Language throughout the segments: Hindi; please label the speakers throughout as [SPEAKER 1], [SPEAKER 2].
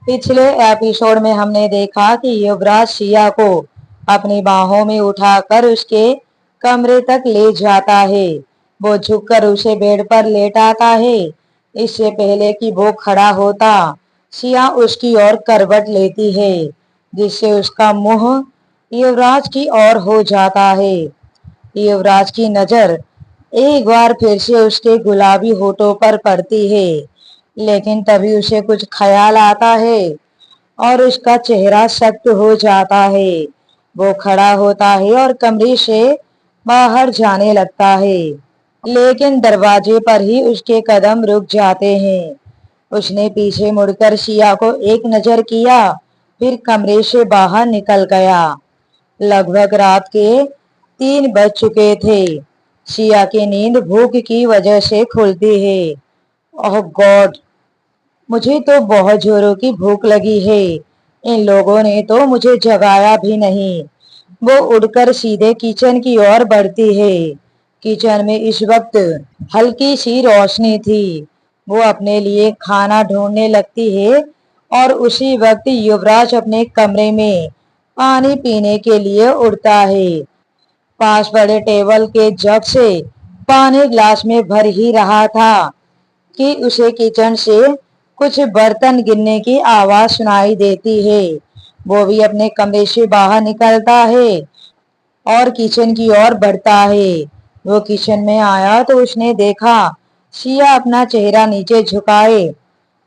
[SPEAKER 1] पिछले एपिसोड में हमने देखा कि युवराज सिया को अपनी बाहों में उठाकर उसके कमरे तक ले जाता है। वो झुककर उसे बेड पर लेटाता है। इससे पहले कि वो खड़ा होता, सिया उसकी ओर करवट लेती है, जिससे उसका मुंह युवराज की ओर हो जाता है। युवराज की नजर एक बार फिर से उसके गुलाबी होठों पर पड़ती है, लेकिन तभी उसे कुछ ख्याल आता है और उसका चेहरा सख्त हो जाता है। वो खड़ा होता है और कमरे से बाहर जाने लगता है, लेकिन दरवाजे पर ही उसके कदम रुक जाते हैं। उसने पीछे मुड़कर सिया को एक नजर किया, फिर कमरे से बाहर निकल गया। लगभग रात के 3 बज चुके थे। सिया की नींद भूख की वजह से खुलती है। ओह गॉड, मुझे तो बहुत जोरों की भूख लगी है। इन लोगों ने तो मुझे जगाया भी नहीं। वो उड़कर सीधे किचन की ओर बढ़ती है। किचन में इस वक्त हल्की सी रोशनी थी। वो अपने लिए खाना ढूंढने लगती है और उसी वक्त युवराज अपने कमरे में पानी पीने के लिए उड़ता है। पास पड़े टेबल के जग से पानी ग्लास में भर ही रहा था कि उसे किचन से कुछ बर्तन गिरने की आवाज सुनाई देती है। वो भी अपने कमरे से बाहर निकलता है और किचन की ओर बढ़ता है। वो किचन में आया तो उसने देखा सिया अपना चेहरा नीचे झुकाए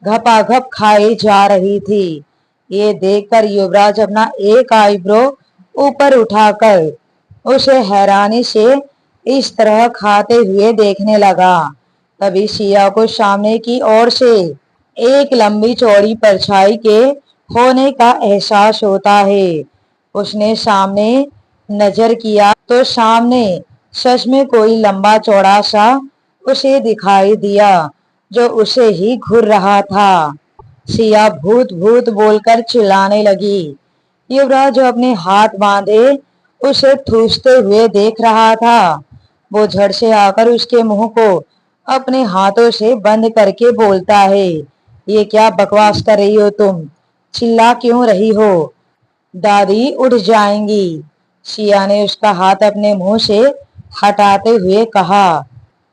[SPEAKER 1] घपाघप खाई जा रही थी। ये देखकर युवराज अपना एक आईब्रो ऊपर उठाकर उसे हैरानी से इस तरह खाते हुए देखने लगा। तभी सिया को सामने की ओर से एक लंबी चौड़ी परछाई के होने का एहसास होता है। उसने सामने नजर किया तो सामने सच में कोई लंबा चौड़ा सा उसे दिखाई दिया, जो उसे ही घूर रहा था। सिया भूत भूत बोलकर चिल्लाने लगी। युवराज जो अपने हाथ बांधे उसे ठूसते हुए देख रहा था। वो झट से आकर उसके मुंह को अपने हाथों से बंद करके बोलता है, ये क्या बकवास कर रही हो तुम? चिल्ला क्यों रही हो? दादी उठ जाएंगी। सिया ने उसका हाथ अपने मुंह से हटाते हुए कहा,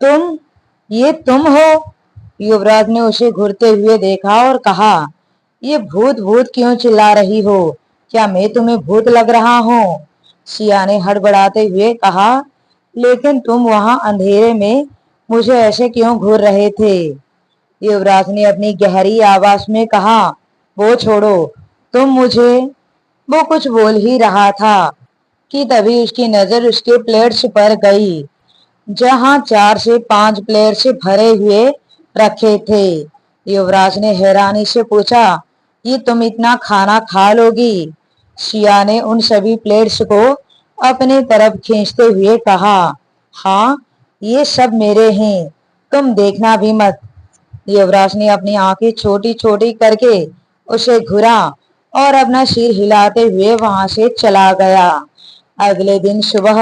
[SPEAKER 1] तुम, ये तुम हो? युवराज ने उसे घूरते हुए देखा और कहा, ये भूत भूत क्यों चिल्ला रही हो? क्या मैं तुम्हें भूत लग रहा हूँ? सिया ने हड़बड़ाते हुए कहा, लेकिन तुम वहां अंधेरे में मुझे ऐसे क्यों घूर रहे थे? युवराज ने अपनी गहरी आवाज में कहा, वो छोड़ो, तुम मुझे। वो कुछ बोल ही रहा था कि तभी उसकी नजर उसके प्लेट्स पर गई, जहां 4 से 5 प्लेट्स भरे हुए रखे थे। युवराज ने हैरानी से पूछा, ये तुम इतना खाना खा लोगी? सिया ने उन सभी प्लेट्स को अपने तरफ खींचते हुए कहा, हाँ, ये सब मेरे हैं, तुम देखना भी मत। युवराज ने अपनी आंखें छोटी छोटी करके उसे घुरा और अपना सिर हिलाते हुए वहां से चला गया। अगले दिन सुबह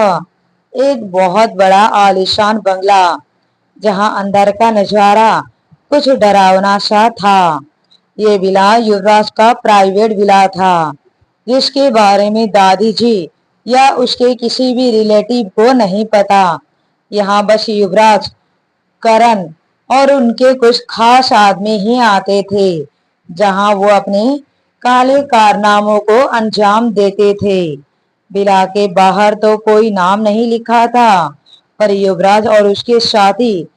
[SPEAKER 1] एक बहुत बड़ा आलीशान बंगला, जहां अंदर का नजारा कुछ डरावना सा था। ये विला युवराज का प्राइवेट विला था, जिसके बारे में दादी जी या उसके किसी भी रिलेटिव को नहीं पता। यहाँ बस युवराज, करण और उनके कुछ खास आदमी ही आते थे, जहां वो अपने काले कारनामों को अंजाम देते थे। विला के बाहर तो कोई नाम नहीं लिखा था, पर युवराज और उसके साथी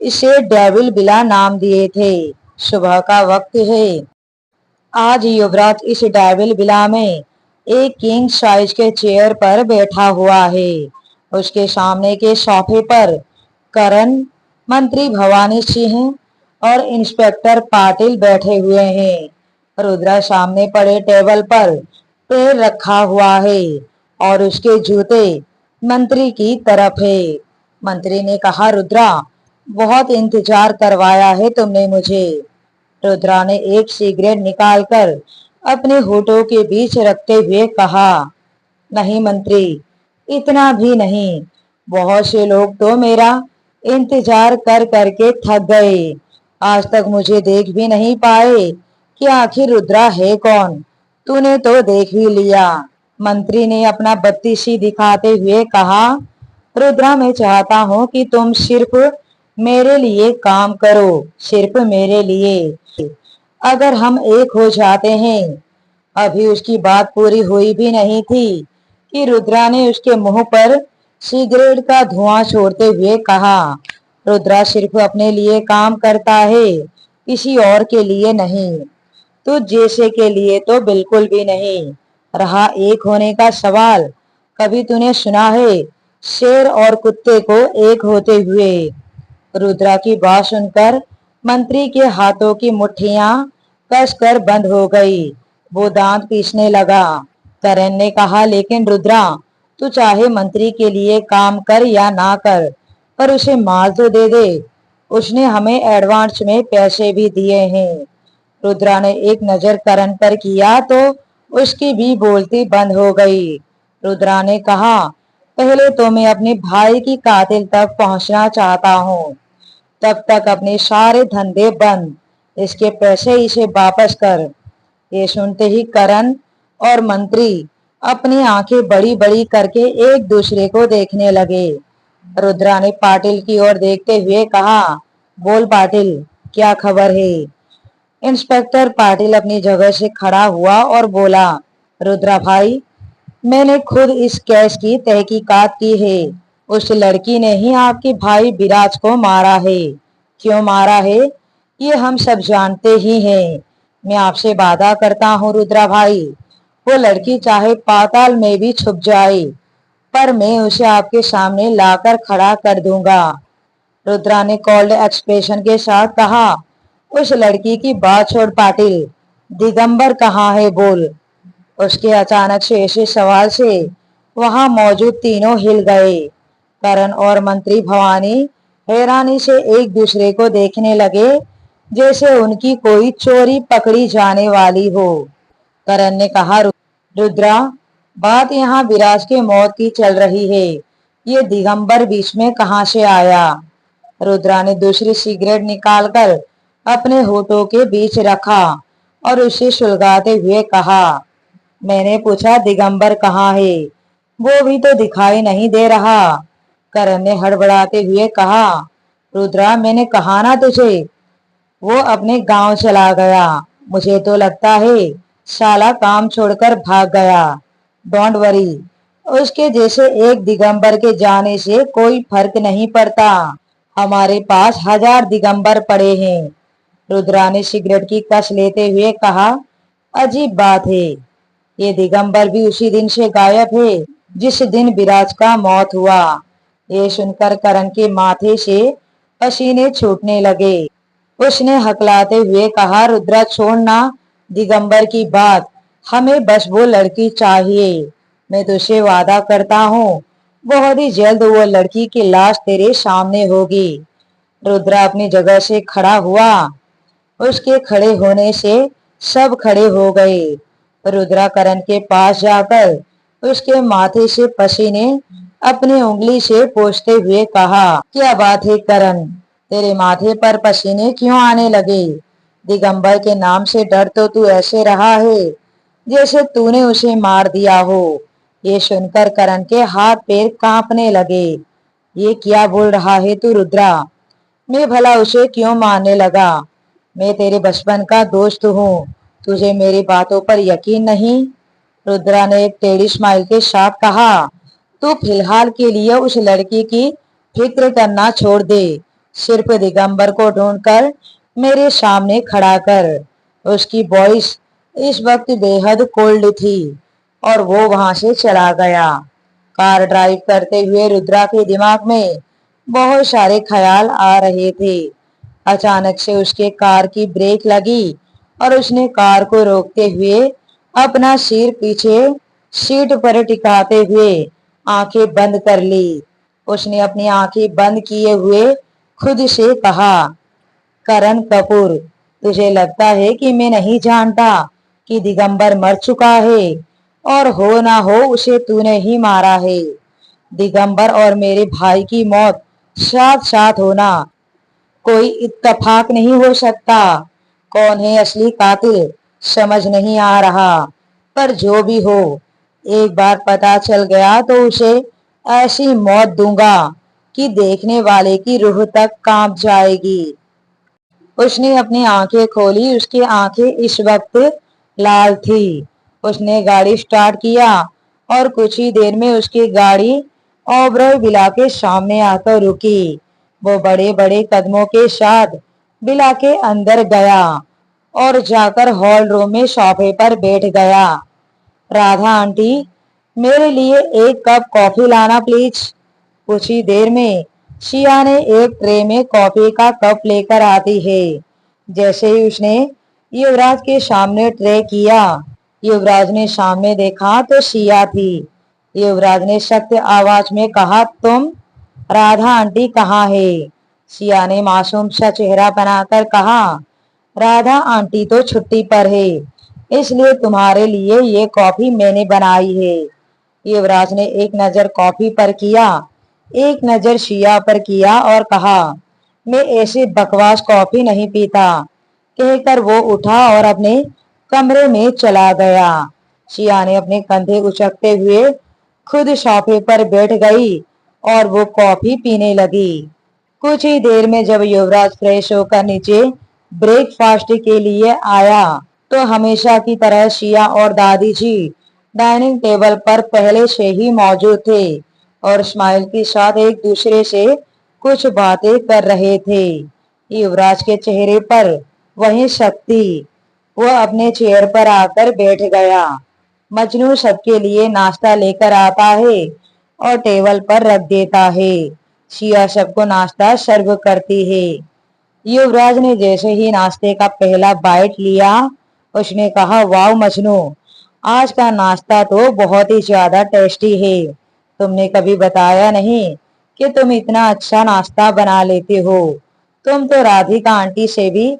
[SPEAKER 1] इसे डेविल विला नाम दिए थे। सुबह का वक्त है। आज युवराज इस डेविल विला में एक किंग साइज के चेयर पर बैठा हुआ है। उसके सामने के सोफे पर करण, मंत्री भवानी सिंह और इंस्पेक्टर पाटिल बैठे हुए हैं। रुद्रा सामने पड़े टेबल पर पैर रखा हुआ है और उसके जूते मंत्री की तरफ है। मंत्री ने कहा, रुद्रा, बहुत इंतजार करवाया है तुमने मुझे। रुद्रा ने एक सिगरेट निकालकर अपने होठों के बीच रखते हुए कहा, नहीं मंत्री, इतना भी नहीं। बहुत से लोग तो मेरा इंतजार कर करके थक गए। आज तक मुझे देख भी नहीं पाए कि आखिर रुद्रा है कौन, तूने तो देख ही लिया। मंत्री ने अपना बत्तीसी दिखाते हुए कहा, रुद्रा मैं चाहता हूँ कि तुम सिर्फ मेरे लिए काम करो, सिर्फ मेरे लिए। अगर हम एक हो जाते हैं। अभी उसकी बात पूरी हुई भी नहीं थी कि रुद्रा ने उसके मुंह पर सिगरेट का धुआं छोड़ते हुए कहा, रुद्रा सिर्फ अपने लिए काम करता है, किसी और के लिए नहीं। तुझ जैसे के लिए तो बिल्कुल भी नहीं। रहा एक होने का सवाल, कभी तूने सुना है शेर और कुत्ते को एक होते हुए? रुद्रा की बात सुनकर मंत्री के हाथों की मुट्ठियां कसकर बंद हो गई। वो दांत पीसने लगा। करण ने कहा, लेकिन रुद्रा, तू चाहे मंत्री के लिए काम कर या ना कर, पर उसे माल तो दे दे। उसने हमें एडवांस में पैसे भी दिए हैं। रुद्रा ने एक नजर करण पर किया तो उसकी भी बोलती बंद हो गई। रुद्रा ने कहा, पहले तो मैं अपने भाई की कातिल तक पहुंचना चाहता हूँ, तब तक अपने सारे धंधे बंद। इसके पैसे इसे वापस कर। ये सुनते ही करण और मंत्री अपनी आंखें बड़ी बड़ी करके एक दूसरे को देखने लगे। रुद्रा ने पाटिल की ओर देखते हुए कहा, बोल पाटिल, क्या खबर है? इंस्पेक्टर पाटिल अपनी जगह से खड़ा हुआ और बोला, रुद्रा भाई, मैंने खुद इस केस की तहकीकात की है। उस लड़की ने ही आपके भाई विराज को मारा है। क्यों मारा है ये हम सब जानते ही हैं। मैं आपसे वादा करता हूँ रुद्रा भाई, वो लड़की चाहे पाताल में भी छुप जाए, पर मैं उसे आपके सामने लाकर खड़ा कर दूंगा। रुद्रा ने कोल्ड एक्सप्रेशन के साथ कहा, उस लड़की की बात छोड़ पाटिल, दिगंबर कहाँ है बोल। उसके अचानक से ऐसे सवाल से वहां मौजूद तीनों हिल गए। करण और मंत्री भवानी हैरानी से एक दूसरे को देखने लगे, जैसे उनकी कोई चोरी पकड़ी जाने वाली हो। करण ने कहा, रुद्रा, बात यहाँ विराज के मौत की चल रही है, ये दिगंबर बीच में कहाँ से आया? रुद्रा ने दूसरी सिगरेट निकालकर अपने होठों के बीच रखा और उसे सुलगाते हुए कहा, मैंने पूछा दिगंबर कहाँ है, वो भी तो दिखाई नहीं दे रहा। करण ने हड़बड़ाते हुए कहा, रुद्रा मैंने कहा ना तुझे, वो अपने गांव चला गया। मुझे तो लगता है साला काम छोड़कर भाग गया। डोंट वरी, उसके जैसे एक दिगंबर के जाने से कोई फर्क नहीं पड़ता। हमारे पास 1000 दिगंबर पड़े हैं। रुद्रा ने सिगरेट की कस लेते हुए कहा, अजीब बात है, ये दिगंबर भी उसी दिन से गायब है जिस दिन विराज का मौत हुआ। ये सुनकर करण के माथे से पसीने छूटने लगे। उसने हकलाते हुए कहा, रुद्रा छोड़ना दिगंबर की बात, हमें बस वो लड़की चाहिए। मैं तुझसे वादा करता हूँ बहुत ही जल्द वो लड़की की लाश तेरे सामने होगी। रुद्रा अपनी जगह से खड़ा हुआ। उसके खड़े होने से सब खड़े हो गए। रुद्रा करण के पास जाकर उसके माथे से पसीने अपनी उंगली से पोंछते हुए कहा, क्या बात है करण, तेरे माथे पर पसीने क्यों आने लगे? दिगंबर के नाम से डर तो तू ऐसे रहा है जैसे तूने उसे मार दिया हो। ये सुनकर करण के हाथ पैर कांपने लगे। ये क्या बोल रहा है तू रुद्रा? मैं भला उसे क्यों मारने लगा? मैं तेरे बचपन का दोस्त हूँ, तुझे मेरी बातों पर यकीन नहीं? रुद्रा ने एक टेढ़ी स्माइल के साथ कहा, तू फिलहाल के लिए उस लड़की की फिक्र करना छोड़ दे, सिर्फ दिगंबर को ढूंढकर मेरे सामने खड़ा कर। उसकी वॉइस इस वक्त बेहद कोल्ड थी और वो वहां से चला गया। कार ड्राइव करते हुए रुद्रा के दिमाग में बहुत सारे ख्याल आ रहे थे। अचानक से उसके कार की ब्रेक लगी और उसने कार को रोकते हुए अपना सिर पीछे सीट पर टिकाते हुए आंखें बंद कर ली। उसने अपनी आंखें बंद किए हुए खुद से कहा, करण कपूर, तुझे लगता है कि मैं नहीं जानता कि दिगंबर मर चुका है और हो ना हो उसे तूने ही मारा है। दिगंबर और मेरे भाई की मौत साथ साथ होना कोई इत्तेफाक नहीं हो सकता। कौन है असली कातिल समझ नहीं आ रहा, पर जो भी हो, एक बार पता चल गया तो उसे ऐसी मौत दूंगा कि देखने वाले की रूह तक कांप जाएगी। उसने अपनी आंखें खोली। उसकी आंखें इस वक्त लाल थी। उसने गाड़ी स्टार्ट किया और कुछ ही देर में उसकी गाड़ी ओबरॉय विला के सामने आकर रुकी। वो बड़े बड़े कदमों के साथ विला के अंदर गया और जाकर हॉल रूम में सोफे पर बैठ गया। राधा आंटी, मेरे लिए एक कप कॉफी लाना प्लीज। कुछ ही देर में शिया ने एक ट्रे में कॉफी का कप लेकर आती है। जैसे ही उसने युवराज के सामने ट्रे किया, युवराज ने सामने देखा तो शिया थी। युवराज ने सख्त आवाज में कहा, तुम? राधा आंटी कहाँ है? शिया ने मासूम सा चेहरा बनाकर कहा, राधा आंटी तो छुट्टी पर है, इसलिए तुम्हारे लिए ये कॉफी मैंने बनाई है। युवराज ने एक नजर कॉफी पर किया, एक नजर शिया पर किया और कहा, मैं ऐसी बकवास कॉफी नहीं पीता। कहकर वो उठा और अपने कमरे में चला गया। शिया ने अपने कंधे उचकते हुए खुद सोफे पर बैठ गई और वो कॉफी पीने लगी। कुछ ही देर में जब युवराज फ्रेश होकर नीचे ब्रेकफास्ट के लिए आया तो हमेशा की तरह शिया और दादी जी डाइनिंग टेबल पर पहले से ही मौजूद थे और स्माइल के साथ एक दूसरे से कुछ बातें कर रहे थे। युवराज के चेहरे पर वही शक्ति। वह अपने चेयर पर आकर बैठ गया। मजनू सबके लिए नाश्ता लेकर आता है और टेबल पर रख देता है। शिया सबको नाश्ता सर्व करती है। युवराज ने जैसे ही नाश्ते का पहला बाइट लिया, उसने कहा, वाह मजनू, आज का नाश्ता तो बहुत ही ज्यादा टेस्टी है। तुमने कभी बताया नहीं कि तुम इतना अच्छा नाश्ता बना लेते हो। तुम तो राधिका आंटी से भी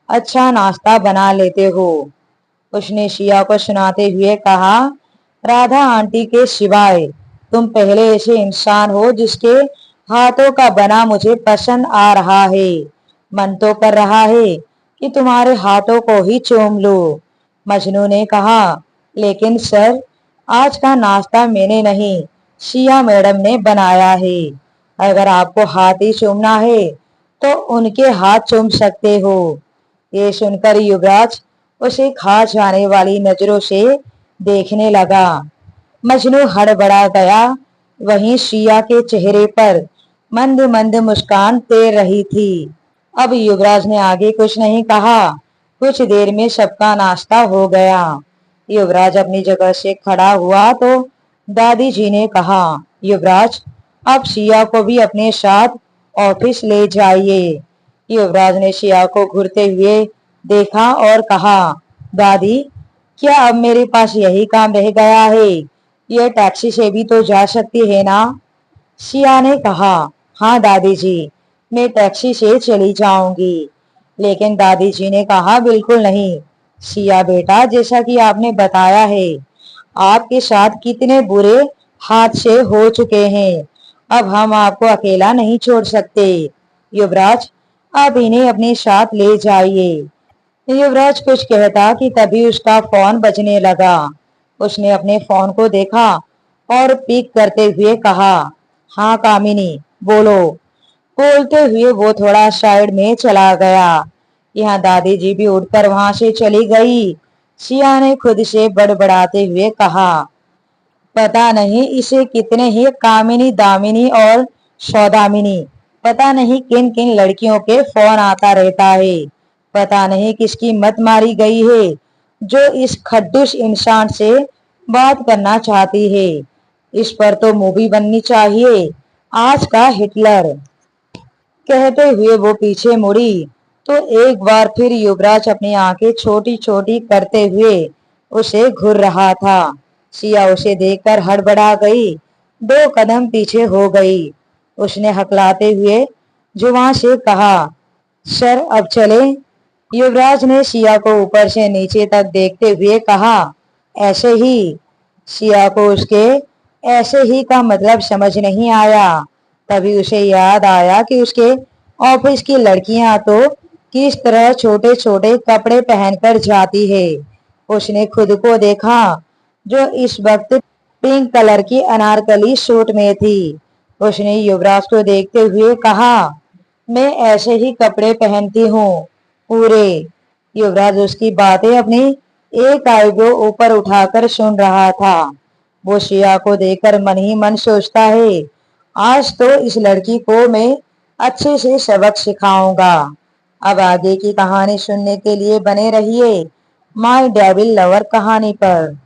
[SPEAKER 1] अच्छा नाश्ता बना लेते हो। उसने शिया को सुनाते हुए कहा, राधा आंटी के सिवाय तुम पहले ऐसे इंसान हो जिसके हाथों का बना मुझे पसंद आ रहा है। मन तो कर रहा है कि तुम्हारे हाथों को ही चूम लो। मजनू ने कहा, लेकिन सर, आज का नाश्ता मैंने नहीं, शिया मैडम ने बनाया है। अगर आपको हाथ ही चूमना है तो उनके हाथ चूम सकते हो। ये सुनकर युवराज उसे खा जाने वाली नजरों से देखने लगा। मजनू हड़बड़ा गया। वहीं शिया के चेहरे पर मंद मंद मुस्कान तैर रही थी। अब युवराज ने आगे कुछ नहीं कहा। कुछ देर में सबका नाश्ता हो गया। युवराज अपनी जगह से खड़ा हुआ तो दादी जी ने कहा, युवराज, अब शिया को भी अपने साथ ऑफिस ले जाइए। युवराज ने शिया को घूरते हुए देखा और कहा, दादी, क्या अब मेरे पास यही काम रह गया है? ये टैक्सी से भी तो जा सकती है ना? शिया ने कहा, हाँ दादी जी, मैं टैक्सी से चली जाऊंगी। लेकिन दादी जी ने कहा, बिल्कुल नहीं। शिया बेटा, जैसा कि आपने बताया है, आपके साथ कितने बुरे हादसे हो चुके हैं, अब हम आपको अकेला नहीं छोड़ सकते। युवराज, आप इन्हें अपने साथ ले जाइए। युवराज कुछ कहता कि तभी उसका फोन बजने लगा। उसने अपने फोन को देखा और पिक करते हुए कहा, हाँ कामिनी, बोलो। बोलते हुए वो थोड़ा साइड में चला गया। यहाँ दादी जी भी उठकर वहां से चली गई। शिया ने खुद से बड़बड़ाते हुए कहा, पता नहीं इसे कितने ही कामिनी, दामिनी और सौदामिनी, पता नहीं किन किन लड़कियों के फोन आता रहता है। पता नहीं किसकी मत मारी गई है जो इस खड्डूस इंसान से बात करना चाहती है। इस पर तो मूवी बननी चाहिए, आज का हिटलर। कहते हुए वो पीछे मुड़ी तो एक बार फिर युवराज अपनी आंखें छोटी छोटी करते हुए उसे घूर रहा था। सिया उसे देखकर हड़बड़ा गई, 2 कदम पीछे हो गई। उसने हकलाते हुए जुबान से कहा, सर, अब चले? युवराज ने सिया को ऊपर से नीचे तक देखते हुए कहा, ऐसे ही? सिया को उसके ऐसे ही का मतलब समझ नहीं आया। तभी उसे याद आया कि उसके ऑफिस की लड़कियां तो किस तरह छोटे छोटे कपड़े पहनकर जाती है। उसने खुद को देखा जो इस वक्त पिंक कलर की अनारकली सूट में थी। उसने युवराज को देखते हुए कहा, मैं ऐसे ही कपड़े पहनती हूँ पूरे। युवराज उसकी बातें अपनी एक आईब्रो ऊपर उठाकर सुन रहा था। वो शिया को देखकर मन ही मन सोचता है, आज तो इस लड़की को मैं अच्छे से सबक सिखाऊंगा। अब आगे की कहानी सुनने के लिए बने रहिए माय डेविल लवर कहानी पर।